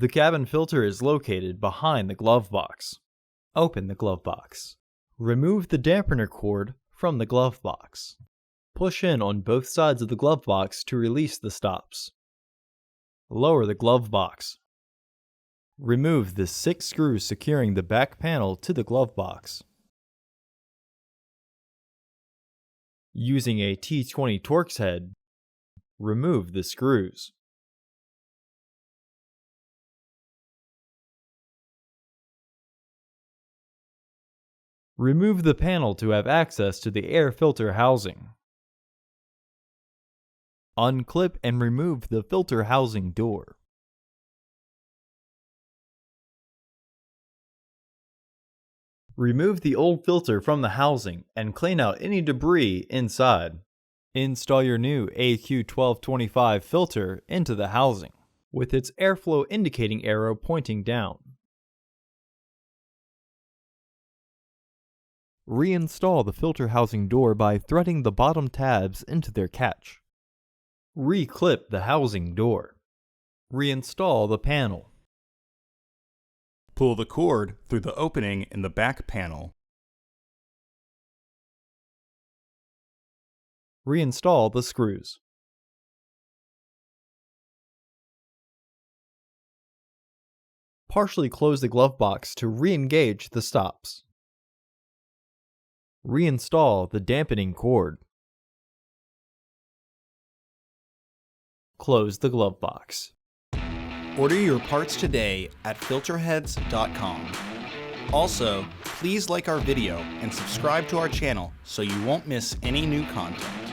The cabin filter is located behind the glove box. Open the glove box. Remove the dampener cord from the glove box. Push in on both sides of the glove box to release the stops. Lower the glove box. Remove the 6 screws securing the back panel to the glove box. Using a T20 Torx head, remove the screws. Remove the panel to have access to the air filter housing. Unclip and remove the filter housing door. Remove the old filter from the housing and clean out any debris inside. Install your new AQ1225 filter into the housing, with its airflow indicating arrow pointing down. Reinstall the filter housing door by threading the bottom tabs into their catch. Reclip the housing door. Reinstall the panel. Pull the cord through the opening in the back panel. Reinstall the screws. Partially close the glove box to re-engage the stops. Reinstall the dampening cord. Close the glove box. Order your parts today at filterheads.com. Also, please like our video and subscribe to our channel so you won't miss any new content.